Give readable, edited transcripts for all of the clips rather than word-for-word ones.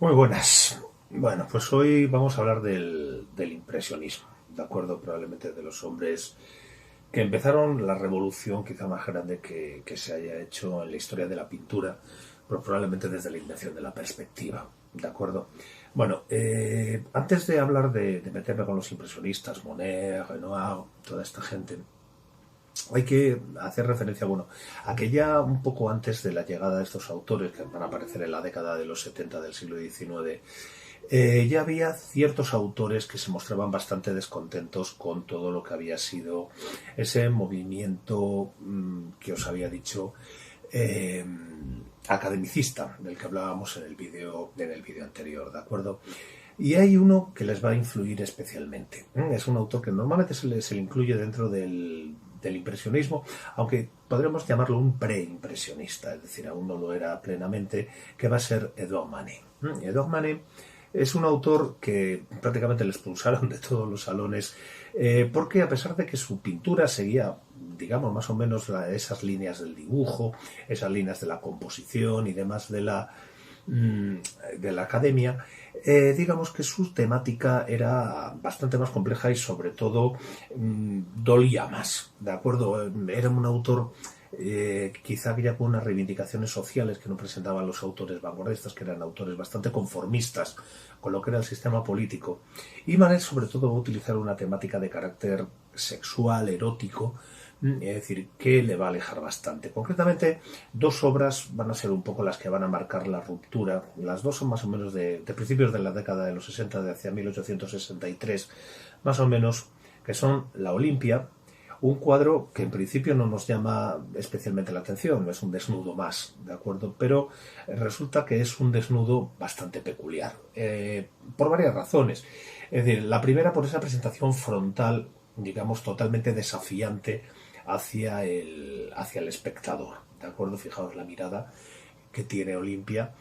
Muy buenas. Bueno, pues hoy vamos a hablar del impresionismo, ¿de acuerdo? Probablemente de los hombres que empezaron la revolución quizá más grande que se haya hecho en la historia de la pintura, pero probablemente desde la invención de la perspectiva, ¿de acuerdo? Bueno, antes de hablar de meterme con los impresionistas, Monet, Renoir, toda esta gente, hay que hacer referencia, bueno, a que ya un poco antes de la llegada de estos autores, que van a aparecer en la década de los 70 del siglo XIX, ya había ciertos autores que se mostraban bastante descontentos con todo lo que había sido ese movimiento que os había dicho eh, academicista, del que hablábamos en el vídeo anterior, ¿de acuerdo? Y hay uno que les va a influir especialmente. Es un autor que normalmente se le incluye dentro del impresionismo, aunque podríamos llamarlo un preimpresionista, es decir, aún no lo era plenamente, que va a ser Edouard Manet. Edouard Manet es un autor que prácticamente le expulsaron de todos los salones porque a pesar de que su pintura seguía, digamos, más o menos esas líneas del dibujo, esas líneas de la composición y demás de la academia, digamos que su temática era bastante más compleja y sobre todo dolía más, ¿de acuerdo? Era un autor quizá ya con unas reivindicaciones sociales que no presentaban los autores vanguardistas, que eran autores bastante conformistas con lo que era el sistema político. Y Manet sobre todo va a utilizar una temática de carácter sexual, erótico, es decir, que le va a alejar bastante. Concretamente, dos obras van a ser un poco las que van a marcar la ruptura. Las dos son más o menos de principios de la década de los 60, de hacia 1863, más o menos, que son La Olimpia, un cuadro que en principio no nos llama especialmente la atención, no es un desnudo más, ¿de acuerdo? Pero resulta que es un desnudo bastante peculiar, por varias razones. Es decir, la primera por esa presentación frontal, digamos, totalmente desafiante hacia el espectador, ¿de acuerdo? Fijaos la mirada que tiene Olimpia.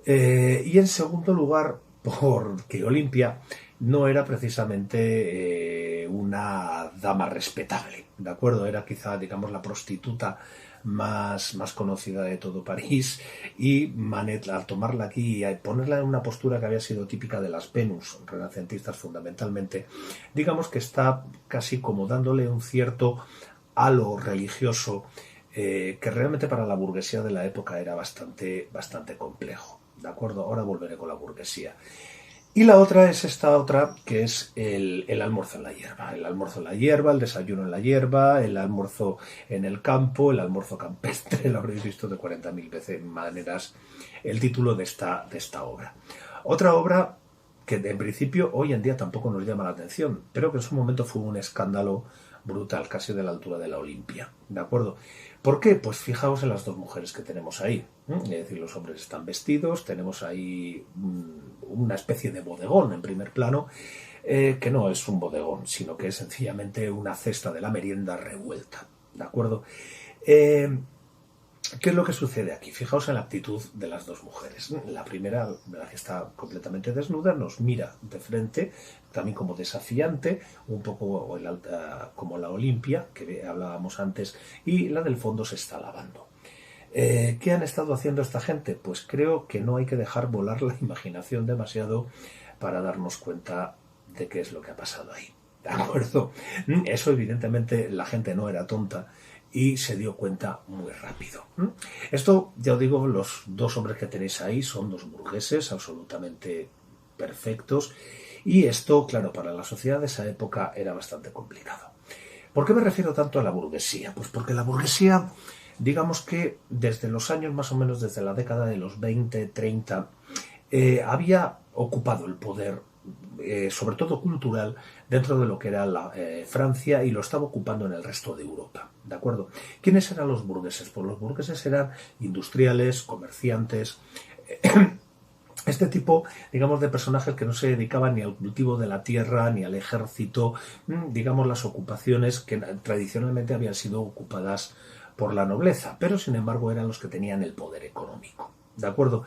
Y en segundo lugar, porque Olimpia no era precisamente una dama respetable, ¿de acuerdo? Era quizá, digamos, la prostituta más conocida de todo París, y Manet, al tomarla aquí y ponerla en una postura que había sido típica de las Venus renacentistas fundamentalmente, digamos que está casi como dándole un cierto halo religioso que realmente para la burguesía de la época era bastante complejo. ¿De acuerdo? Ahora volveré con la burguesía. Y la otra es esta otra, que es el almuerzo en la hierba. El almuerzo en la hierba, el desayuno en la hierba, el almuerzo en el campo, el almuerzo campestre, lo habréis visto de 40.000 veces maneras el título de esta obra. Otra obra que en principio hoy en día tampoco nos llama la atención, pero que en su momento fue un escándalo brutal, casi de la altura de la Olimpia, ¿de acuerdo? ¿Por qué? Pues fijaos en las dos mujeres que tenemos ahí. Es decir, los hombres están vestidos, tenemos ahí una especie de bodegón en primer plano, que no es un bodegón, sino que es sencillamente una cesta de la merienda revuelta, ¿de acuerdo? ¿Qué es lo que sucede aquí? Fijaos en la actitud de las dos mujeres. La primera, la que está completamente desnuda, nos mira de frente, también como desafiante, un poco como la Olimpia, que hablábamos antes, y la del fondo se está lavando. ¿Qué han estado haciendo esta gente? Pues creo que no hay que dejar volar la imaginación demasiado para darnos cuenta de qué es lo que ha pasado ahí. ¿De acuerdo? Eso evidentemente la gente no era tonta y se dio cuenta muy rápido. Esto, ya os digo, los dos hombres que tenéis ahí son dos burgueses absolutamente perfectos, y esto, claro, para la sociedad de esa época era bastante complicado. ¿Por qué me refiero tanto a la burguesía? Pues porque la burguesía, digamos que desde los años más o menos, desde la década de los 20, 30, había ocupado el poder, sobre todo cultural, dentro de lo que era Francia, y lo estaba ocupando en el resto de Europa. ¿De acuerdo? ¿Quiénes eran los burgueses? Pues los burgueses eran industriales, comerciantes, este tipo, digamos, de personajes que no se dedicaban ni al cultivo de la tierra ni al ejército, digamos, las ocupaciones que tradicionalmente habían sido ocupadas por la nobleza, pero sin embargo eran los que tenían el poder económico. ¿De acuerdo?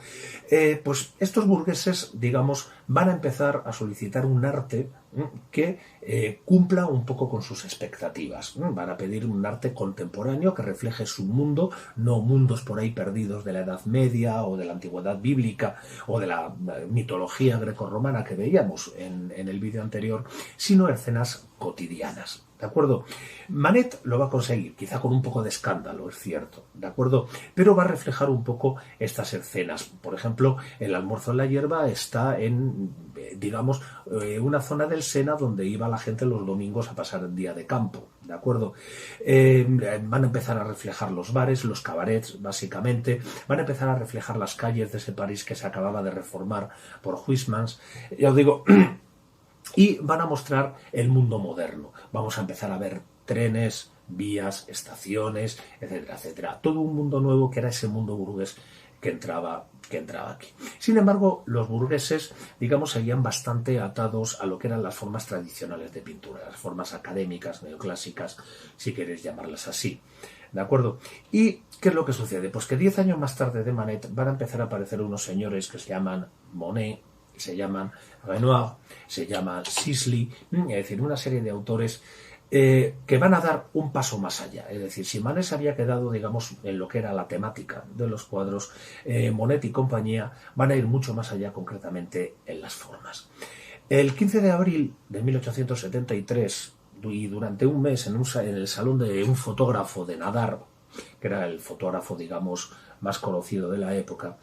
Pues estos burgueses, digamos, van a empezar a solicitar un arte que cumpla un poco con sus expectativas. Van a pedir un arte contemporáneo que refleje su mundo, no mundos por ahí perdidos de la Edad Media o de la antigüedad bíblica o de la mitología grecorromana que veíamos en el vídeo anterior, sino escenas cotidianas. ¿De acuerdo? Manet lo va a conseguir, quizá con un poco de escándalo, es cierto, ¿de acuerdo? Pero va a reflejar un poco estas escenas. Por ejemplo, el almuerzo en la hierba está en, digamos, una zona del Sena donde iba la gente los domingos a pasar el día de campo, ¿de acuerdo? Van a empezar a reflejar los bares, los cabarets, básicamente. Van a empezar a reflejar las calles de ese París que se acababa de reformar por Huysmans. Ya os digo... Y van a mostrar el mundo moderno. Vamos a empezar a ver trenes, vías, estaciones, etcétera, etcétera. Todo un mundo nuevo que era ese mundo burgués que entraba aquí. Sin embargo, los burgueses, digamos, seguían bastante atados a lo que eran las formas tradicionales de pintura, las formas académicas, neoclásicas, si queréis llamarlas así. ¿De acuerdo? ¿Y qué es lo que sucede? Pues que 10 años más tarde de Manet van a empezar a aparecer unos señores que se llaman Monet, se llaman Renoir, se llama Sisley, es decir, una serie de autores que van a dar un paso más allá. Es decir, si Manet se había quedado, digamos, en lo que era la temática de los cuadros, Monet y compañía van a ir mucho más allá, concretamente en las formas. El 15 de abril de 1873, y durante un mes en el salón de un fotógrafo de Nadar, que era el fotógrafo, digamos, más conocido de la época,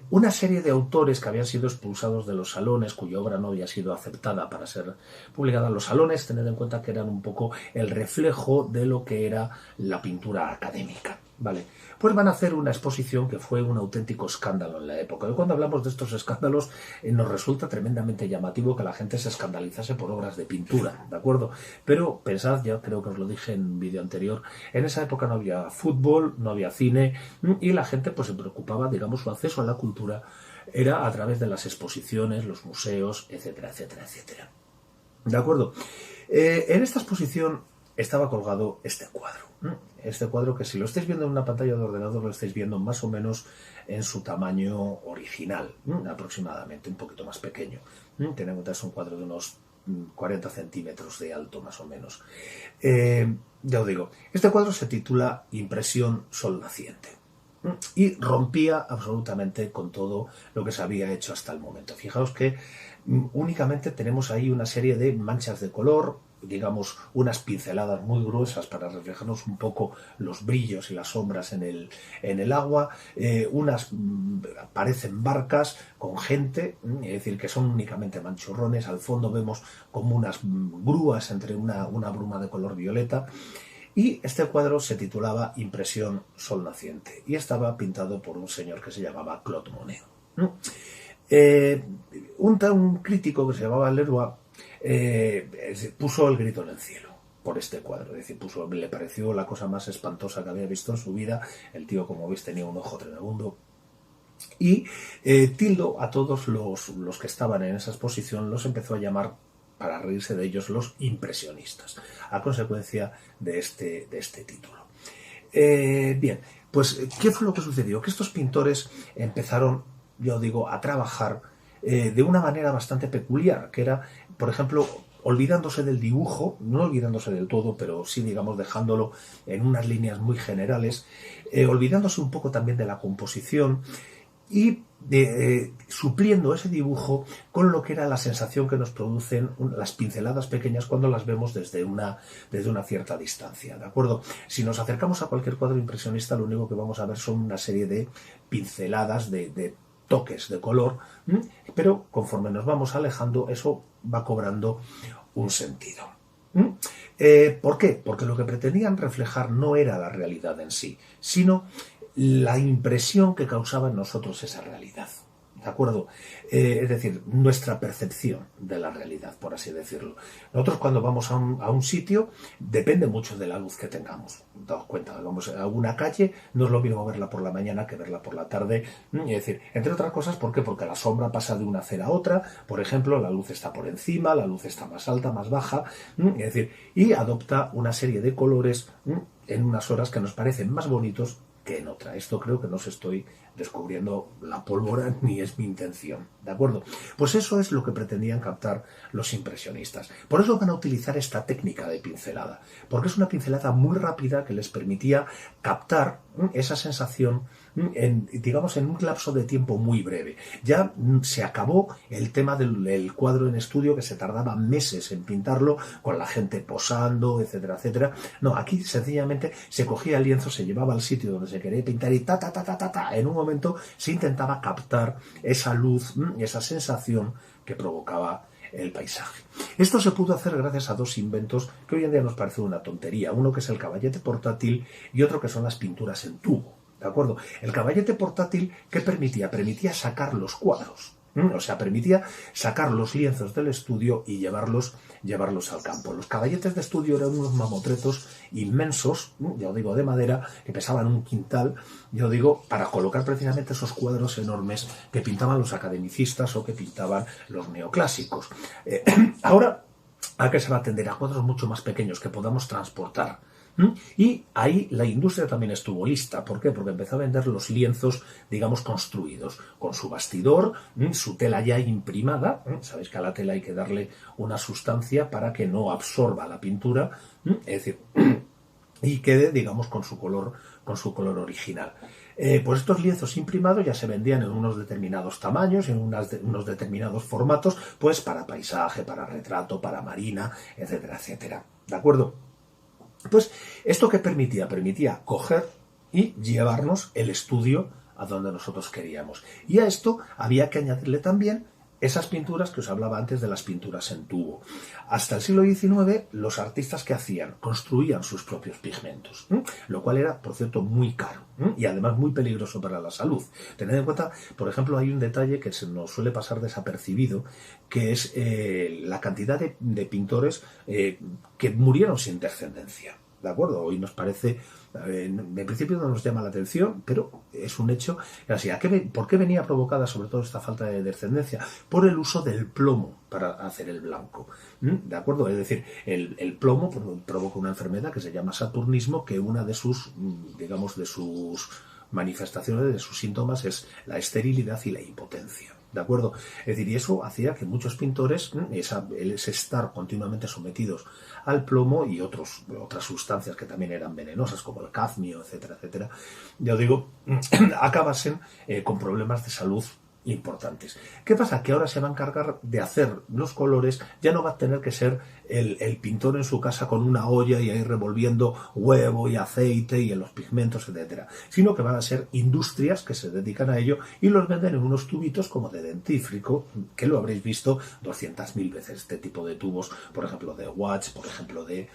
una serie de autores que habían sido expulsados de los salones, cuya obra no había sido aceptada para ser publicada en los salones, tened en cuenta que eran un poco el reflejo de lo que era la pintura académica, ¿vale? Pues van a hacer una exposición que fue un auténtico escándalo en la época. Y cuando hablamos de estos escándalos, nos resulta tremendamente llamativo que la gente se escandalizase por obras de pintura, ¿de acuerdo? Pero pensad, ya creo que os lo dije en un vídeo anterior, en esa época no había fútbol, no había cine, y la gente pues se preocupaba, digamos, su acceso a la cultura era a través de las exposiciones, los museos, etcétera, etcétera, etcétera. ¿De acuerdo? En esta exposición estaba colgado este cuadro. Este cuadro que si lo estáis viendo en una pantalla de ordenador lo estáis viendo más o menos en su tamaño original, aproximadamente, un poquito más pequeño. Tened en cuenta, es un cuadro de unos 40 centímetros de alto más o menos. Ya os digo, este cuadro se titula Impresión Sol Naciente y rompía absolutamente con todo lo que se había hecho hasta el momento. Fijaos que únicamente tenemos ahí una serie de manchas de color, digamos, unas pinceladas muy gruesas para reflejarnos un poco los brillos y las sombras en el agua, parecen barcas con gente, es decir, que son únicamente manchurrones. Al fondo vemos como unas grúas entre una bruma de color violeta. Y este cuadro se titulaba Impresión Sol Naciente y estaba pintado por un señor que se llamaba Claude Monet. Un crítico que se llamaba Leroy puso el grito en el cielo por este cuadro, es decir, le pareció la cosa más espantosa que había visto en su vida. El tío, como veis, tenía un ojo tremebundo y tildó a todos los que estaban en esa exposición, los empezó a llamar, para reírse de ellos, los impresionistas, a consecuencia de este título. Bien, pues, ¿qué fue lo que sucedió? Que estos pintores empezaron, yo digo, a trabajar de una manera bastante peculiar, que era, por ejemplo, olvidándose del dibujo, no olvidándose del todo, pero sí, digamos, dejándolo en unas líneas muy generales, olvidándose un poco también de la composición y supliendo ese dibujo con lo que era la sensación que nos producen las pinceladas pequeñas cuando las vemos desde una cierta distancia, ¿de acuerdo? Si nos acercamos a cualquier cuadro impresionista, lo único que vamos a ver son una serie de pinceladas, de toques de color, pero conforme nos vamos alejando, eso va cobrando un sentido. ¿Por qué? Porque lo que pretendían reflejar no era la realidad en sí, sino la impresión que causaba en nosotros esa realidad, ¿de acuerdo? Es decir, nuestra percepción de la realidad, por así decirlo. Nosotros, cuando vamos a un sitio, depende mucho de la luz que tengamos. Daos cuenta, vamos a una calle, no es lo mismo verla por la mañana que verla por la tarde. Es decir, entre otras cosas, ¿por qué? Porque la sombra pasa de una acera a otra. Por ejemplo, la luz está por encima, la luz está más alta, más baja. Es decir, y adopta una serie de colores en unas horas que nos parecen más bonitos que en otra. Esto creo que no se estoy descubriendo la pólvora ni es mi intención, ¿de acuerdo? Pues eso es lo que pretendían captar los impresionistas. Por eso van a utilizar esta técnica de pincelada, porque es una pincelada muy rápida que les permitía captar esa sensación digamos, en un lapso de tiempo muy breve. Ya se acabó el tema del cuadro en estudio, que se tardaba meses en pintarlo, con la gente posando, etcétera, etcétera. No, aquí sencillamente se cogía el lienzo, se llevaba al sitio donde se quería pintar y en un momento se intentaba captar esa luz, esa sensación que provocaba el paisaje. Esto se pudo hacer gracias a dos inventos que hoy en día nos parece una tontería. Uno que es el caballete portátil y otro que son las pinturas en tubo. ¿De acuerdo? El caballete portátil, ¿qué permitía? Permitía sacar los cuadros. O sea, permitía sacar los lienzos del estudio y llevarlos al campo. Los caballetes de estudio eran unos mamotretos inmensos, ya os digo, de madera, que pesaban un quintal, yo digo, para colocar precisamente esos cuadros enormes que pintaban los academicistas o que pintaban los neoclásicos. Ahora, ¿a qué se va a atender? A cuadros mucho más pequeños que podamos transportar. Y ahí la industria también estuvo lista. ¿Por qué? Porque empezó a vender los lienzos, digamos, construidos, con su bastidor, su tela ya imprimada. Sabéis que a la tela hay que darle una sustancia para que no absorba la pintura, es decir, y quede, digamos, con su color original. Pues estos lienzos imprimados ya se vendían en unos determinados tamaños, en unos determinados formatos, pues para paisaje, para retrato, para marina, etcétera, etcétera. ¿De acuerdo? Pues, ¿esto qué permitía? Permitía coger y llevarnos el estudio a donde nosotros queríamos. Y a esto había que añadirle también esas pinturas que os hablaba antes de las pinturas en tubo. Hasta el siglo XIX, los artistas que hacían, construían sus propios pigmentos, lo cual era, por cierto, muy caro y además muy peligroso para la salud. Tened en cuenta, por ejemplo, hay un detalle que se nos suele pasar desapercibido, que es la cantidad de pintores que murieron sin descendencia. ¿De acuerdo? Hoy nos parece, en principio no nos llama la atención, pero es un hecho. Así, ¿por qué venía provocada sobre todo esta falta de descendencia? Por el uso del plomo para hacer el blanco. ¿De acuerdo? Es decir, el plomo provoca una enfermedad que se llama saturnismo, que una de sus, digamos, de sus manifestaciones, de sus síntomas, es la esterilidad y la impotencia. ¿De acuerdo? Es decir, y eso hacía que muchos pintores, ese estar continuamente sometidos al plomo y otras sustancias que también eran venenosas, como el cadmio, etcétera, etcétera, ya digo, acabasen con problemas de salud importantes. ¿Qué pasa? Que ahora se va a encargar de hacer los colores, ya no va a tener que ser el pintor en su casa con una olla y ahí revolviendo huevo y aceite y en los pigmentos, etcétera, sino que van a ser industrias que se dedican a ello y los venden en unos tubitos como de dentífrico, que lo habréis visto 200.000 veces, este tipo de tubos, por ejemplo de watch, por ejemplo de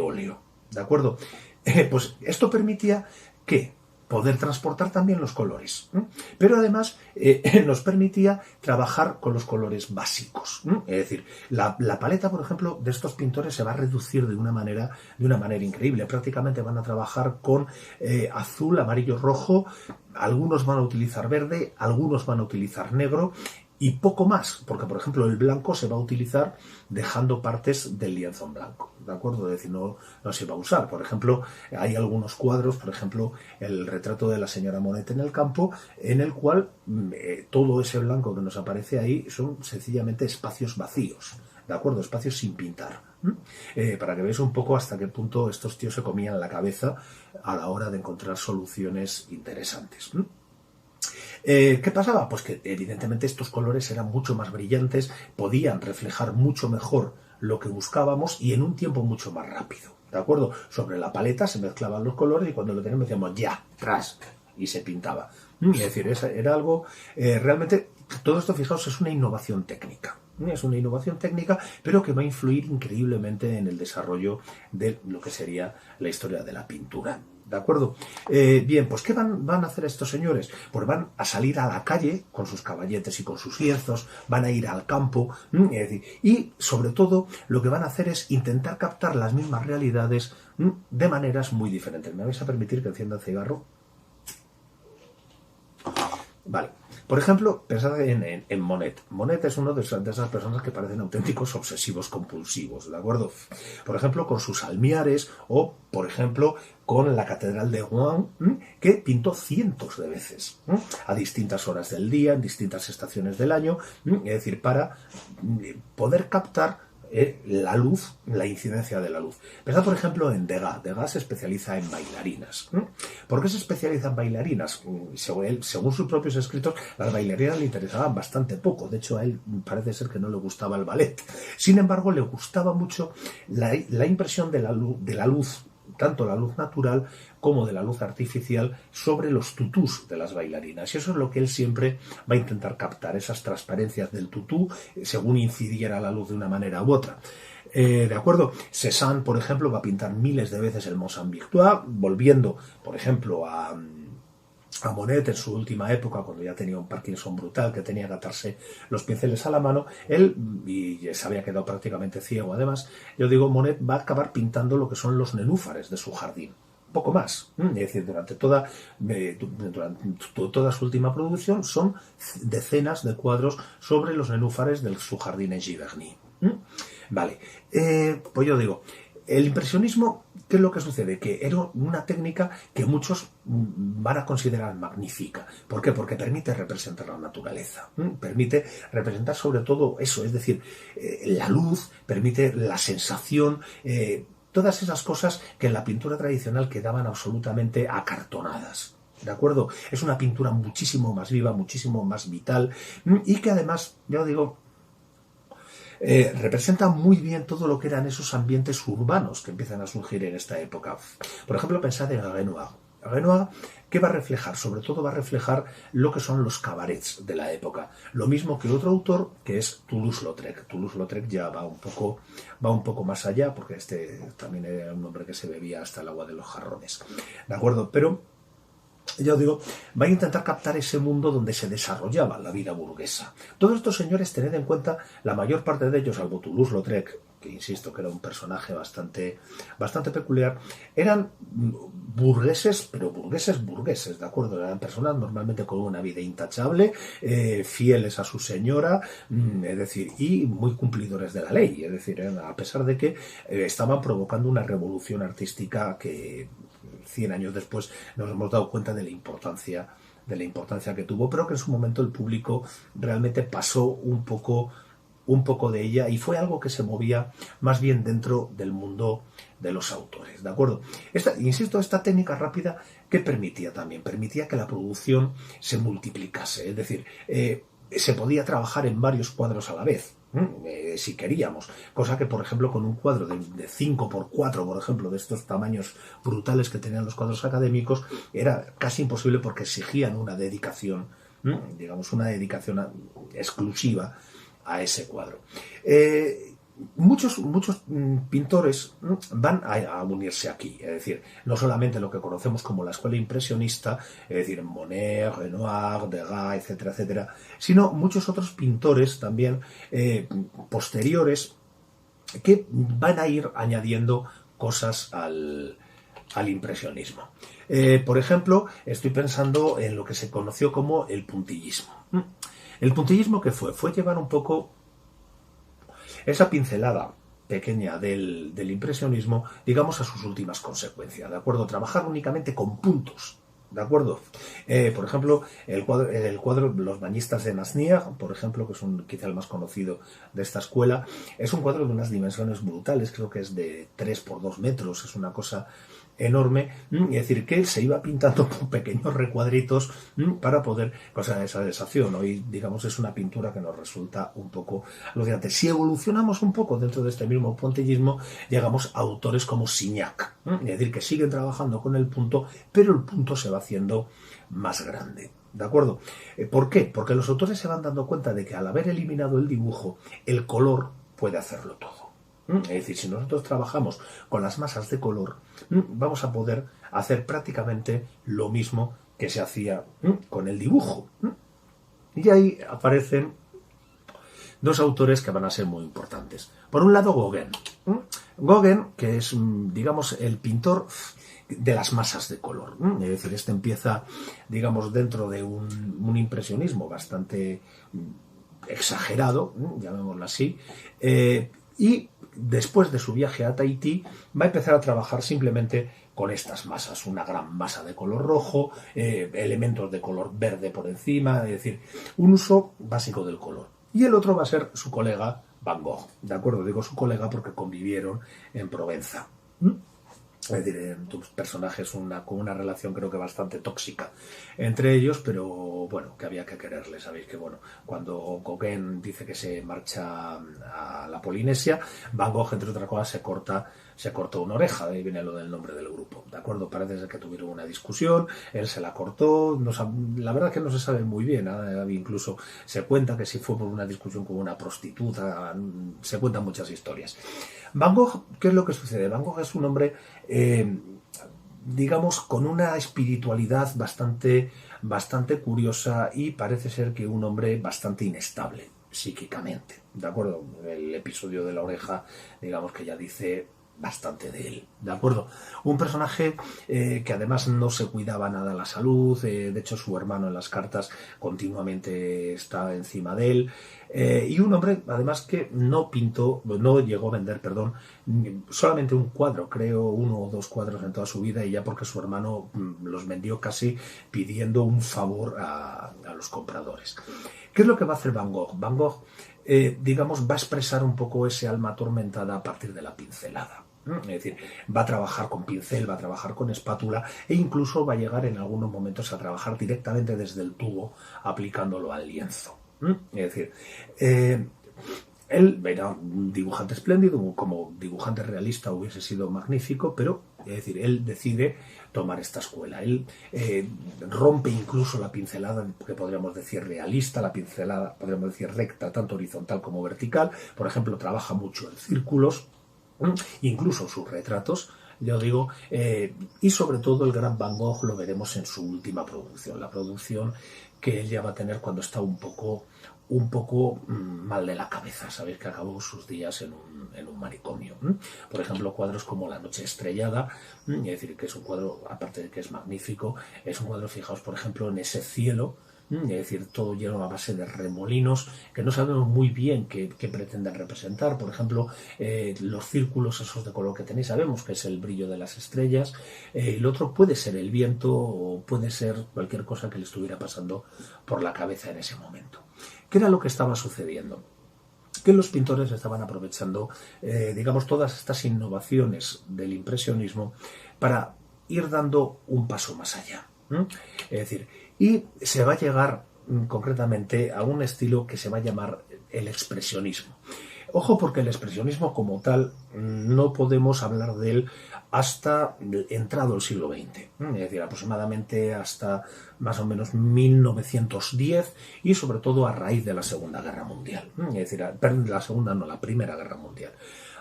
óleo. ¿De acuerdo? Pues esto permitía que poder transportar también los colores, pero además nos permitía trabajar con los colores básicos, es decir, la paleta, por ejemplo, de estos pintores se va a reducir de una manera increíble. Prácticamente van a trabajar con azul, amarillo, rojo, algunos van a utilizar verde, algunos van a utilizar negro y poco más, porque por ejemplo el blanco se va a utilizar dejando partes del lienzo en blanco, ¿de acuerdo? Es decir, no se va a usar. Por ejemplo, hay algunos cuadros, por ejemplo, el retrato de la señora Monet en el campo, en el cual todo ese blanco que nos aparece ahí son sencillamente espacios vacíos, ¿de acuerdo? Espacios sin pintar. Para que veáis un poco hasta qué punto estos tíos se comían la cabeza a la hora de encontrar soluciones interesantes. ¿Qué pasaba? Pues que evidentemente estos colores eran mucho más brillantes, podían reflejar mucho mejor lo que buscábamos y en un tiempo mucho más rápido, ¿de acuerdo? Sobre la paleta se mezclaban los colores y cuando lo teníamos decíamos ya, tras, y se pintaba. Es decir, era algo, realmente, todo esto, fijaos, es una innovación técnica. Es una innovación técnica, pero que va a influir increíblemente en el desarrollo de lo que sería la historia de la pintura. ¿De acuerdo? Bien, pues ¿qué van a hacer estos señores? Pues van a salir a la calle con sus caballetes y con sus lienzos, van a ir al campo, es decir, y sobre todo lo que van a hacer es intentar captar las mismas realidades de maneras muy diferentes. ¿Me vais a permitir que encienda el cigarro? Vale. Por ejemplo, pensad en Monet. Monet es uno de esas personas que parecen auténticos obsesivos compulsivos, ¿de acuerdo? Por ejemplo, con sus almiares o, por ejemplo, con la Catedral de Rouen, que pintó cientos de veces, a distintas horas del día, en distintas estaciones del año, es decir, para poder captar la luz, la incidencia de la luz. Pensad, por ejemplo, en Degas. Degas se especializa en bailarinas. ¿Por qué se especializa en bailarinas? Según sus propios escritos, las bailarinas le interesaban bastante poco. De hecho, a él parece ser que no le gustaba el ballet. Sin embargo, le gustaba mucho la impresión de la luz, tanto la luz natural como de la luz artificial, sobre los tutús de las bailarinas. Y eso es lo que él siempre va a intentar captar, esas transparencias del tutú, según incidiera la luz de una manera u otra. ¿De acuerdo? Cézanne, por ejemplo, va a pintar miles de veces el Mont Saint-Victoire, volviendo, por ejemplo, a Monet en su última época, cuando ya tenía un Parkinson brutal, que tenía que atarse los pinceles a la mano, él, y se había quedado prácticamente ciego además, yo digo, Monet va a acabar pintando lo que son los nenúfares de su jardín. Un poco más, es decir, durante toda su última producción son decenas de cuadros sobre los nenúfares de su jardín en Giverny. Vale, pues yo digo, el impresionismo, ¿qué es lo que sucede? Que era una técnica que muchos van a considerar magnífica. ¿Por qué? Porque permite representar la naturaleza, permite representar sobre todo eso, es decir, la luz, permite la sensación, todas esas cosas que en la pintura tradicional quedaban absolutamente acartonadas. ¿De acuerdo? Es una pintura muchísimo más viva, muchísimo más vital, y que además, yo digo, representa muy bien todo lo que eran esos ambientes urbanos que empiezan a surgir en esta época. Por ejemplo, pensad en Renoir. Renoir, ¿qué va a reflejar? Sobre todo va a reflejar lo que son los cabarets de la época. Lo mismo que otro autor, que es Toulouse-Lautrec. Toulouse-Lautrec ya va un poco más allá, porque este también era un hombre que se bebía hasta el agua de los jarrones. ¿De acuerdo? Pero yo digo, va a intentar captar ese mundo donde se desarrollaba la vida burguesa. Todos estos señores, tened en cuenta, la mayor parte de ellos, salvo Toulouse-Lautrec, que insisto que era un personaje bastante peculiar, eran burgueses, pero burgueses, ¿de acuerdo? Eran personas normalmente con una vida intachable, fieles a su señora, es decir, y muy cumplidores de la ley, es decir, a pesar de que estaban provocando una revolución artística que 100 años después nos hemos dado cuenta de la importancia que tuvo, pero que en su momento el público realmente pasó un poco de ella, y fue algo que se movía más bien dentro del mundo de los autores, ¿de acuerdo? Esta técnica rápida, ¿qué permitía también? Permitía que la producción se multiplicase, es decir, se podía trabajar en varios cuadros a la vez, si queríamos, cosa que, por ejemplo, con un cuadro de 5×4, por ejemplo, de estos tamaños brutales que tenían los cuadros académicos, era casi imposible porque exigían una dedicación, digamos, una dedicación exclusiva a ese cuadro. Muchos pintores van a unirse aquí, es decir, no solamente lo que conocemos como la escuela impresionista, es decir, Monet, Renoir, Degas, etcétera, etcétera, sino muchos otros pintores también posteriores que van a ir añadiendo cosas al impresionismo. Por ejemplo, estoy pensando en lo que se conoció como el puntillismo. El puntillismo, ¿qué fue? Fue llevar un poco esa pincelada pequeña del impresionismo, digamos, a sus últimas consecuencias, ¿de acuerdo? Trabajar únicamente con puntos, ¿de acuerdo? Por ejemplo, el cuadro Los bañistas de Masnier, por ejemplo, que es quizá el más conocido de esta escuela, es un cuadro de unas dimensiones brutales, creo que es de 3×2 metros, es una cosa enorme, es decir, que se iba pintando con pequeños recuadritos para poder conseguir esa sensación. Hoy, digamos, es una pintura que nos resulta un poco alucinante. Si evolucionamos un poco dentro de este mismo puntillismo, llegamos a autores como Signac, es decir, que siguen trabajando con el punto, pero el punto se va haciendo más grande. ¿De acuerdo? ¿Por qué? Porque los autores se van dando cuenta de que al haber eliminado el dibujo, el color puede hacerlo todo. Es decir, si nosotros trabajamos con las masas de color, vamos a poder hacer prácticamente lo mismo que se hacía con el dibujo. Y ahí aparecen dos autores que van a ser muy importantes. Por un lado, Gauguin. Gauguin, que es, digamos, el pintor de las masas de color. Es decir, este empieza, digamos, dentro de un impresionismo bastante exagerado, llamémoslo así, y después de su viaje a Tahití va a empezar a trabajar simplemente con estas masas, una gran masa de color rojo, elementos de color verde por encima, es decir, un uso básico del color. Y el otro va a ser su colega Van Gogh, ¿de acuerdo? Digo su colega porque convivieron en Provenza. Es decir, tus personajes con una relación creo que bastante tóxica entre ellos, pero bueno, que había que quererles. Sabéis que bueno, cuando Gauguin dice que se marcha a la Polinesia, Van Gogh, entre otras cosas, se cortó una oreja, de ahí viene lo del nombre del grupo, ¿de acuerdo? Parece ser que tuvieron una discusión, él se la cortó, la verdad es que no se sabe muy bien, incluso se cuenta que si fue por una discusión con una prostituta, se cuentan muchas historias. Van Gogh, ¿qué es lo que sucede? Van Gogh es un hombre, digamos, con una espiritualidad bastante curiosa y parece ser que un hombre bastante inestable psíquicamente, ¿de acuerdo? El episodio de la oreja, digamos que ya dice bastante de él, ¿de acuerdo? Un personaje que además no se cuidaba nada la salud, de hecho su hermano en las cartas continuamente está encima de él, y un hombre además que no llegó a vender, perdón, solamente un cuadro, creo 1 o 2 cuadros en toda su vida, y ya porque su hermano los vendió casi pidiendo un favor a los compradores. ¿Qué es lo que va a hacer Van Gogh? Van Gogh, digamos, va a expresar un poco ese alma atormentada a partir de la pincelada. Es decir, va a trabajar con pincel, va a trabajar con espátula e incluso va a llegar en algunos momentos a trabajar directamente desde el tubo aplicándolo al lienzo. Es decir, él era un dibujante espléndido, como dibujante realista hubiese sido magnífico, pero es decir, él decide tomar esta escuela. Él rompe incluso la pincelada que podríamos decir realista, la pincelada podríamos decir recta, tanto horizontal como vertical. Por ejemplo, trabaja mucho en círculos, incluso sus retratos, yo digo, y sobre todo el gran Van Gogh lo veremos en su última producción, la producción que él ya va a tener cuando está un poco mal de la cabeza. Sabéis que acabó sus días en un manicomio. Por ejemplo, cuadros como La noche estrellada, es decir, que es un cuadro, aparte de que es magnífico, es un cuadro, fijaos, por ejemplo, en ese cielo, es decir, todo lleno a base de remolinos que no sabemos muy bien qué pretenden representar. Por ejemplo, los círculos esos de color que tenéis, sabemos que es el brillo de las estrellas, y el otro puede ser el viento o puede ser cualquier cosa que le estuviera pasando por la cabeza en ese momento. ¿Qué era lo que estaba sucediendo? Que los pintores estaban aprovechando, digamos, todas estas innovaciones del impresionismo para ir dando un paso más allá. Es decir, y se va a llegar concretamente a un estilo que se va a llamar el expresionismo. Ojo, porque el expresionismo como tal no podemos hablar de él hasta entrado el siglo XX, es decir, aproximadamente hasta más o menos 1910 y sobre todo a raíz de la Segunda Guerra Mundial, es decir, la Primera Guerra Mundial.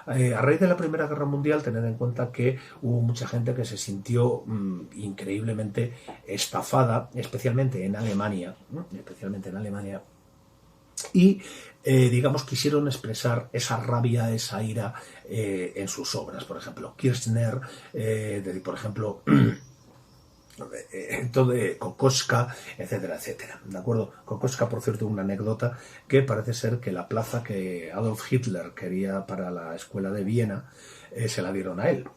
A raíz de la Primera Guerra Mundial, tened en cuenta que hubo mucha gente que se sintió increíblemente estafada, especialmente en Alemania, y digamos quisieron expresar esa rabia, esa ira en sus obras. Por ejemplo, Kirchner, por ejemplo, todo Kokoschka, etcétera, etcétera. ¿De acuerdo? Kokoschka, por cierto, una anécdota, que parece ser que la plaza que Adolf Hitler quería para la escuela de Viena se la dieron a él.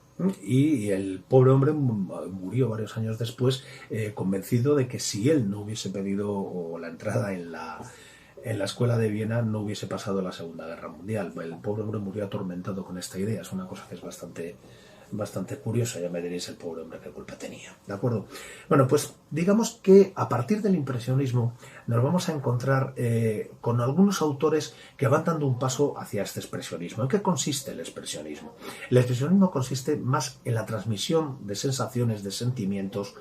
Y el pobre hombre murió varios años después, convencido de que si él no hubiese pedido la entrada en la escuela de Viena no hubiese pasado la Segunda Guerra Mundial. El pobre hombre murió atormentado con esta idea. Es una cosa que es bastante curiosa. Ya me diréis el pobre hombre qué culpa tenía. ¿De acuerdo? Bueno, pues digamos que a partir del impresionismo nos vamos a encontrar con algunos autores que van dando un paso hacia este expresionismo. ¿En qué consiste el expresionismo? El expresionismo consiste más en la transmisión de sensaciones, de sentimientos,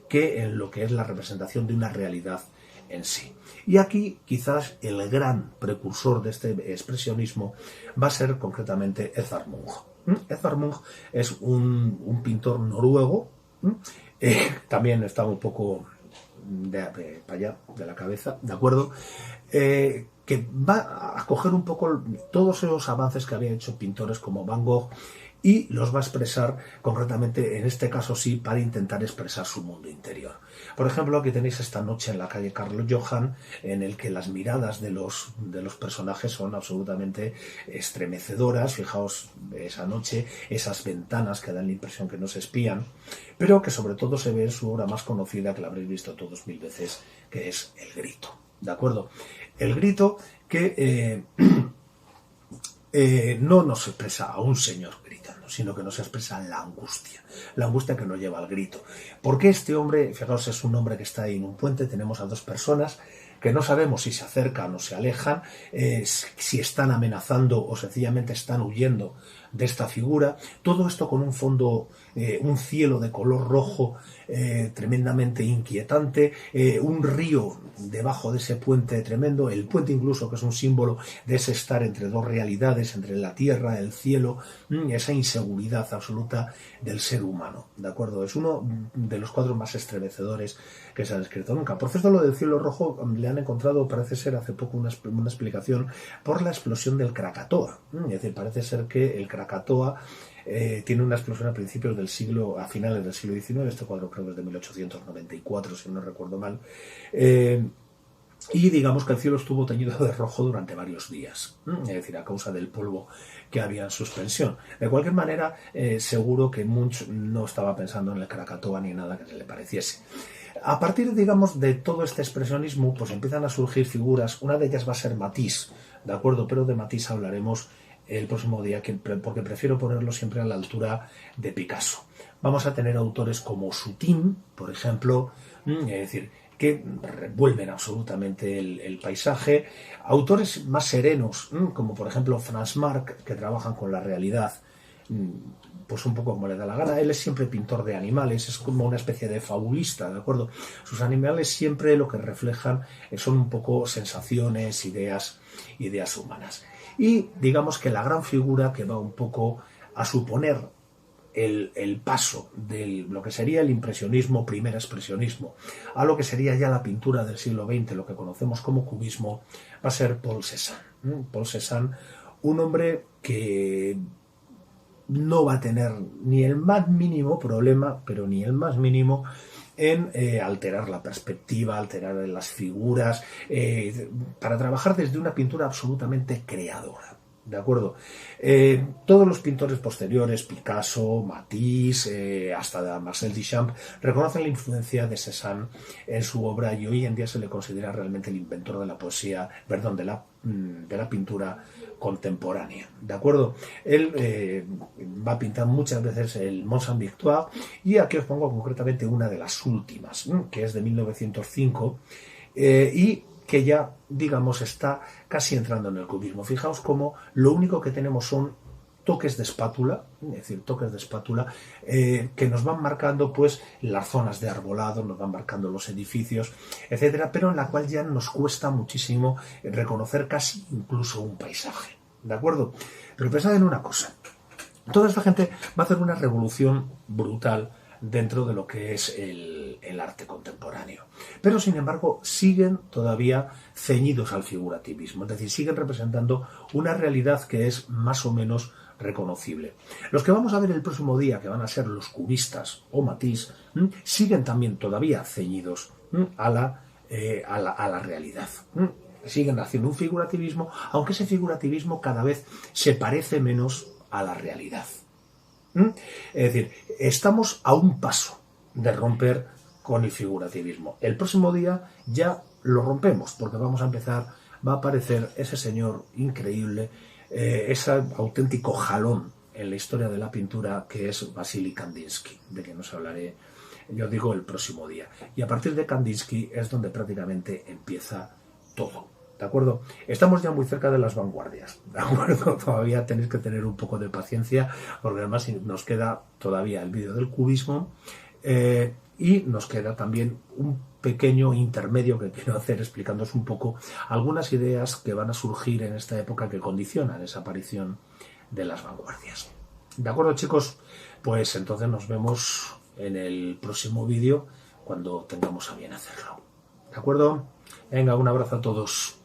que en lo que es la representación de una realidad en sí. Y aquí quizás el gran precursor de este expresionismo va a ser concretamente Edvard Munch. Edvard Munch es un pintor noruego, también está un poco para allá de la cabeza, ¿de acuerdo? que va a coger un poco todos esos avances que había hecho pintores como Van Gogh y los va a expresar concretamente, en este caso sí, para intentar expresar su mundo interior. Por ejemplo, aquí tenéis Esta noche en la calle Carlo Johan, en el que las miradas de los personajes son absolutamente estremecedoras. Fijaos esa noche, esas ventanas que dan la impresión que no se espían, pero que sobre todo se ve en su obra más conocida, que la habréis visto todos mil veces, que es El grito. ¿De acuerdo? El grito que no nos expresa a un señor gritando, sino que nos expresa la angustia que nos lleva al grito. Porque este hombre, fijaos, es un hombre que está ahí en un puente, tenemos a dos personas que no sabemos si se acercan o se alejan, si están amenazando o sencillamente están huyendo de esta figura. Todo esto con un fondo, un cielo de color rojo tremendamente inquietante, un río debajo de ese puente tremendo, el puente incluso que es un símbolo de ese estar entre dos realidades, entre la tierra, el cielo, esa inseguridad absoluta del ser humano, ¿de acuerdo? Es uno de los cuadros más estremecedores que se han escrito nunca. Por cierto, lo del cielo rojo le han encontrado, parece ser, hace poco una explicación por la explosión del Krakatoa. Es decir, parece ser que el Krakatoa tiene una explosión a finales del siglo XIX, este cuadro creo que es de 1894, si no recuerdo mal, y digamos que el cielo estuvo teñido de rojo durante varios días, es decir, a causa del polvo que había en suspensión. De cualquier manera, seguro que Munch no estaba pensando en el Krakatoa ni en nada que se le pareciese. A partir, digamos, de todo este expresionismo, pues empiezan a surgir figuras. Una de ellas va a ser Matisse, ¿de acuerdo? Pero de Matisse hablaremos el próximo día, porque prefiero ponerlo siempre a la altura de Picasso. Vamos a tener autores como Soutine, por ejemplo, es decir, que revuelven absolutamente el paisaje. Autores más serenos, como por ejemplo Franz Marc, que trabajan con la realidad, pues un poco como le da la gana. Él es siempre pintor de animales, es como una especie de fabulista, ¿de acuerdo? Sus animales siempre lo que reflejan son un poco sensaciones, ideas humanas. Y digamos que la gran figura que va un poco a suponer el paso de lo que sería el impresionismo, primer expresionismo, a lo que sería ya la pintura del siglo XX, lo que conocemos como cubismo, va a ser Paul Cézanne. Paul Cézanne, un hombre que no va a tener ni el más mínimo problema, pero ni el más mínimo, en alterar la perspectiva, alterar las figuras, para trabajar desde una pintura absolutamente creadora. ¿De acuerdo? Todos los pintores posteriores, Picasso, Matisse, hasta Marcel Duchamp, reconocen la influencia de Cézanne en su obra y hoy en día se le considera realmente el inventor de la poesía, perdón, de la pintura contemporánea. ¿De acuerdo? Él va a pintar muchas veces el Mont Saint-Victoire y aquí os pongo concretamente una de las últimas, que es de 1905 y que ya, digamos, está casi entrando en el cubismo. Fijaos cómo lo único que tenemos son toques de espátula, es decir, toques de espátula que nos van marcando pues las zonas de arbolado, nos van marcando los edificios, etcétera, pero en la cual ya nos cuesta muchísimo reconocer casi incluso un paisaje, ¿de acuerdo? Pero pensad en una cosa, toda esta gente va a hacer una revolución brutal dentro de lo que es el arte contemporáneo. Pero, sin embargo, siguen todavía ceñidos al figurativismo, es decir, siguen representando una realidad que es más o menos reconocible. Los que vamos a ver el próximo día, que van a ser los cubistas o Matisse, siguen también todavía ceñidos a la realidad. Siguen haciendo un figurativismo, aunque ese figurativismo cada vez se parece menos a la realidad. Es decir, estamos a un paso de romper con el figurativismo. El próximo día ya lo rompemos, porque vamos a empezar, va a aparecer ese señor increíble, ese auténtico jalón en la historia de la pintura que es Vasily Kandinsky, de quien os hablaré, yo digo, el próximo día. Y a partir de Kandinsky es donde prácticamente empieza todo. ¿De acuerdo? Estamos ya muy cerca de las vanguardias, ¿de acuerdo? Todavía tenéis que tener un poco de paciencia, porque además nos queda todavía el vídeo del cubismo y nos queda también un pequeño intermedio que quiero hacer explicándoos un poco algunas ideas que van a surgir en esta época que condicionan esa aparición de las vanguardias. ¿De acuerdo, chicos? Pues entonces nos vemos en el próximo vídeo cuando tengamos a bien hacerlo. ¿De acuerdo? Venga, un abrazo a todos.